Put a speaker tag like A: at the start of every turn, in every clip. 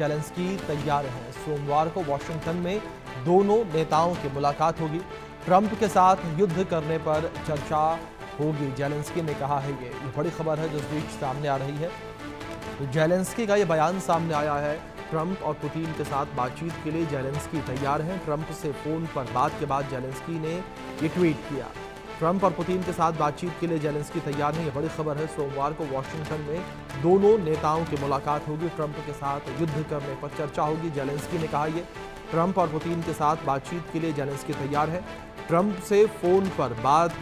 A: Zelensky तैयार हैं। सोमवार को वॉशिंगटन में दोनों नेताओं की मुलाकात होगी। ट्रंप के साथ युद्ध करने पर चर्चा होगी, जेलेंस्की ने कहा है। ये बड़ी खबर है जो इस बीच सामने आ रही है। तो जेलेंस्की का ये बयान सामने आया है। ट्रंप और पुतिन के साथ बातचीत के लिए जेलेंस्की तैयार हैं। ट्रंप से फोन पर बात के बाद जेलेंस्की ने ये ट्वीट किया। ट्रंप और पुतिन के साथ बातचीत के लिए जेलेंस्की तैयार हैं। ये बड़ी खबर है। सोमवार को वॉशिंगटन में दोनों नेताओं की मुलाकात होगी। ट्रंप के साथ युद्ध करने पर चर्चा होगी, जेलेंस्की ने कहा। ये ट्रंप और पुतिन के साथ बातचीत के लिए जेलेंस्की तैयार है। ट्रंप से फोन पर बात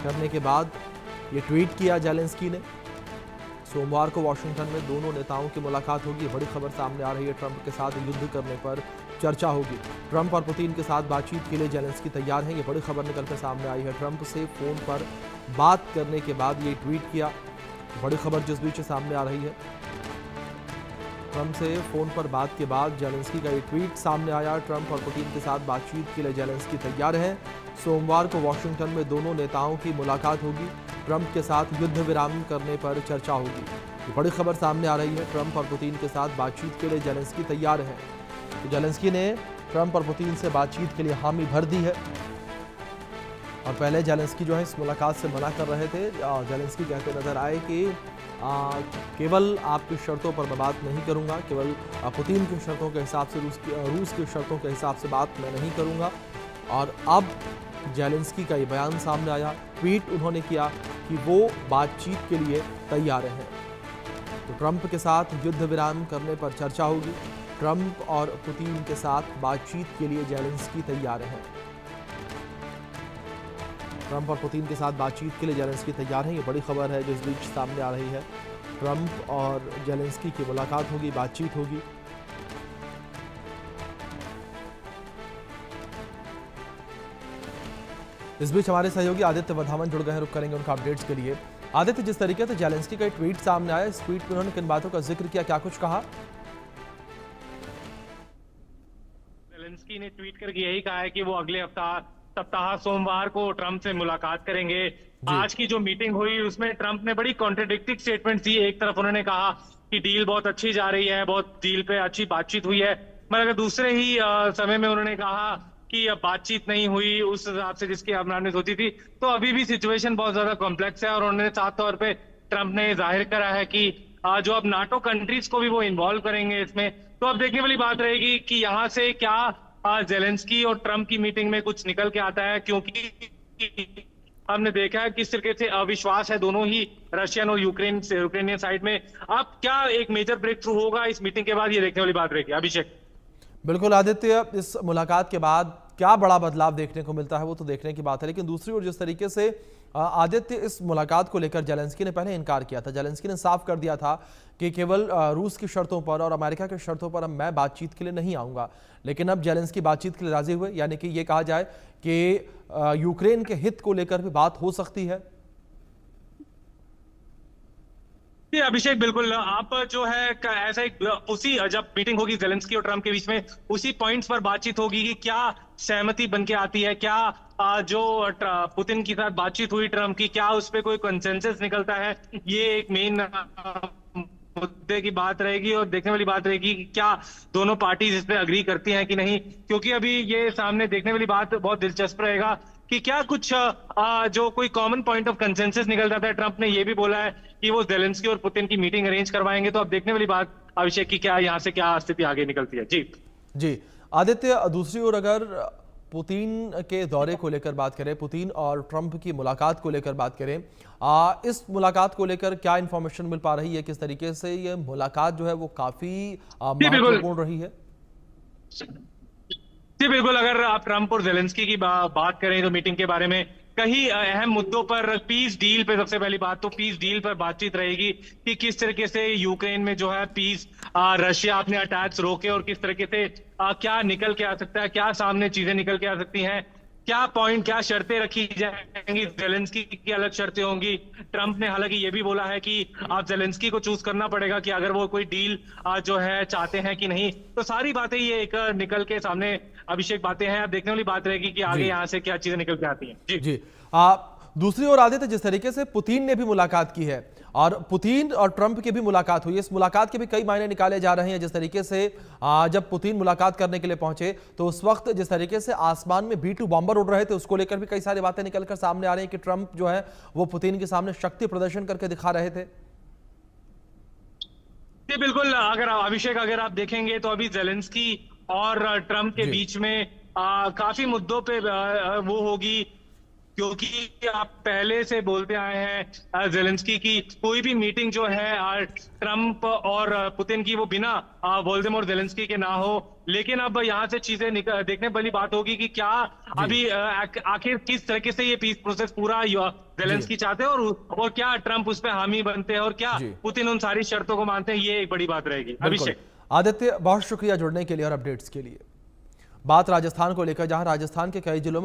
A: करने के बाद ये ट्वीट किया जेलेंस्की ने। सोमवार को वॉशिंगटन में दोनों नेताओं की मुलाकात होगी। बड़ी खबर सामने आ रही है। ट्रंप के साथ युद्ध करने पर चर्चा होगी। ट्रंप और पुतिन के साथ बातचीत के लिए जेलेंस्की तैयार हैं। ये बड़ी खबर निकल कर सामने आई है। ट्रंप से फोन पर बात करने के बाद ये ट्वीट किया। बड़ी खबर जिस बीच सामने आ रही है। ट्रंप से फोन पर बात के बाद जेलेंस्की का ये ट्वीट सामने आया। ट्रंप और पुतिन के साथ बातचीत के लिए जेलेंस्की तैयार हैं। सोमवार को वॉशिंगटन में दोनों नेताओं की मुलाकात होगी। ट्रंप के साथ युद्ध विराम करने पर चर्चा होगी। ये बड़ी खबर सामने आ रही है। ट्रंप और पुतिन के साथ बातचीत के लिए जेलेंस्की तैयार है। तो जेलेंस्की ने ट्रंप और पुतिन से बातचीत के लिए हामी भर दी है। और पहले जेलेंस्की जो है इस मुलाकात से मना कर रहे थे। जेलेंस्की कहते नजर आए कि केवल आपकी शर्तों पर मैं बात नहीं करूंगा, केवल पुतिन की शर्तों के हिसाब से रूस की शर्तों के हिसाब से बात मैं नहीं करूंगा। और अब जेलेंस्की का ये बयान सामने आया। ट्वीट उन्होंने किया कि वो बातचीत के लिए तैयार हैं। तो ट्रंप के साथ युद्ध विराम करने पर चर्चा होगी। ट्रंप और पुतिन के साथ बातचीत के लिए जेलेंस्की तैयार हैं। ट्रंप और पुतिन के साथ बातचीत के लिए जेलेंस्की तैयार हैं। ये बड़ी खबर है जो इस बीच सामने आ रही है। ट्रंप और जेलेंस्की की मुलाकात होगी, बातचीत होगी। इस बीच हमारे सहयोगी आदित्य वर्धावन जुड़ गए हैं। रुक करेंगे उनका अपडेट्स के लिए। आदित्य, जिस तरीके से जेलेंस्की का ट्वीट सामने आया, इस ट्वीट में उन्होंने किन बातों का जिक्र किया, क्या कुछ कहा?
B: जेलेंस्की ने ट्वीट करके यही कहा है कि वो अगले सप्ताह सोमवार को ट्रंप से मुलाकात करेंगे। आज की जो मीटिंग हुई उसमें ट्रंप ने बड़ी कॉन्ट्रडिक्टिंग स्टेटमेंट दी। एक तरफ उन्होंने कहा कि डील बहुत अच्छी जा रही है, बहुत डील पे अच्छी बातचीत हुई है, मगर दूसरे ही समय में उन्होंने कहा कि अब बातचीत नहीं हुई उस हिसाब से जिसकी हमने सोची थी। तो अभी भी सिचुएशन बहुत ज्यादा कॉम्प्लेक्स है। और उन्होंने साफ तौर पे ट्रंप ने जाहिर करा है कि जो अब नाटो कंट्रीज को भी वो इन्वॉल्व करेंगे इसमें। तो अब देखने वाली बात रहेगी कि यहाँ से क्या जेलेंस्की और ट्रंप की मीटिंग में कुछ निकल के आता है, क्योंकि हमने देखा है किस तरीके से अविश्वास है दोनों ही रशियन और यूक्रेनियन साइड में। अब क्या एक मेजर ब्रेक थ्रू होगा इस मीटिंग के बाद, ये देखने वाली बात रहेगी। अभिषेक।
A: बिल्कुल आदित्य, इस मुलाकात के बाद क्या बड़ा बदलाव देखने को मिलता है वो तो देखने की बात है। लेकिन दूसरी ओर जिस तरीके से आदित्य इस मुलाकात को लेकर जेलेंस्की ने पहले इनकार किया था। जेलेंस्की ने साफ कर दिया था कि केवल रूस की शर्तों पर और अमेरिका की शर्तों पर अब मैं बातचीत के लिए नहीं आऊंगा। लेकिन अब जेलेंस्की बातचीत के लिए राजी हुए, यानी कि ये कहा जाए कि यूक्रेन के हित को लेकर भी बात हो सकती है।
B: जी अभिषेक, बिल्कुल। आप जो है ऐसा एक उसी जब मीटिंग होगी जेलेंस्की और ट्रंप के बीच में, उसी पॉइंट्स पर बातचीत होगी कि क्या सहमति बन के आती है, क्या जो पुतिन के साथ बातचीत हुई ट्रंप की, क्या उस पर कोई कंसेंसस निकलता है। ये एक मेन मुद्दे की बात रहेगी और देखने वाली बात रहेगी कि क्या दोनों पार्टीज इस पे अग्री करती हैं कि नहीं। क्योंकि अभी ये सामने देखने वाली बात बहुत दिलचस्प रहेगा कि क्या कुछ जो कोई कॉमन पॉइंट ऑफ कंसेंसस निकल जाता है। ट्रंप ने ये भी बोला है कि वो जेलेंस्की और पुतिन की मीटिंग अरेंज करवाएंगे। तो अब देखने वाली बात अभिषेक की क्या यहाँ से क्या स्थिति आगे निकलती है।
A: जी आदित्य, दूसरी ओर अगर पुतिन के दौरे को लेकर बात करें, पुतिन और ट्रंप की मुलाकात को लेकर बात करें, इस मुलाकात को लेकर क्या इंफॉर्मेशन मिल पा रही है? किस तरीके से ये मुलाकात जो है वो काफी महत्वपूर्ण रही है?
B: जी बिल्कुल। अगर आप ट्रंप और जेलेंस्की की बात करें तो मीटिंग के बारे में कई अहम मुद्दों पर, पीस डील पे सबसे पहली बात तो पीस डील पर बातचीत रहेगी कि किस तरीके से यूक्रेन में जो है पीस, रशिया अपने अटैक्स रोके और किस तरीके से क्या निकल के आ सकता है, क्या सामने चीजें निकल के आ सकती हैं, क्या पॉइंट, क्या शर्तें रखी जाएंगी। जेलेंस्की की अलग शर्तें होंगी। ट्रंप ने हालांकि ये भी बोला है कि आप जेलेंस्की को चूज करना पड़ेगा कि अगर वो कोई डील जो है चाहते हैं कि नहीं। तो सारी बातें ये एक निकल के सामने अभिषेक बातें हैं। अब देखने वाली बात रहेगी कि आगे यहाँ से क्या चीजें निकल के आती हैं। जी।
A: दूसरी ओर आदित्य, जिस तरीके से पुतिन ने भी मुलाकात की है और पुतिन और ट्रंप की भी मुलाकात हुई, इस मुलाकात के भी कई मायने निकाले जा रहे हैं। जिस तरीके से जब पुतिन मुलाकात करने के लिए पहुंचे तो उस वक्त जिस तरीके से आसमान में B-2 बॉम्बर उड़ रहे थे, उसको लेकर भी कई सारी बातें निकलकर सामने आ रही हैं कि ट्रंप जो है वो पुतिन के सामने शक्ति प्रदर्शन करके दिखा रहे थे।
B: जी बिल्कुल, अगर आप देखेंगे तो अभी जेलेंस्की और ट्रम्प के बीच में काफी मुद्दों पे वो होगी, क्योंकि आप पहले से बोलते आए हैं जेलेंस्की की कोई भी मीटिंग जो है ट्रम्प और पुतिन की वो बिना वोल्डेमोर जेलेंस्की के ना हो। लेकिन अब यहाँ से चीजें देखने वाली बात होगी कि क्या अभी आखिर किस तरीके से ये पीस प्रोसेस पूरा जेलेंस्की चाहते हैं और क्या ट्रम्प उस पर हामी बनते हैं और क्या पुतिन उन सारी शर्तों को मानते हैं, ये एक बड़ी बात रहेगी। अभिषेक।
A: आदित्य, बहुत शुक्रिया जुड़ने के लिए और अपडेट्स के लिए। बात राजस्थान को लेकर, जहां राजस्थान के कई जिलों में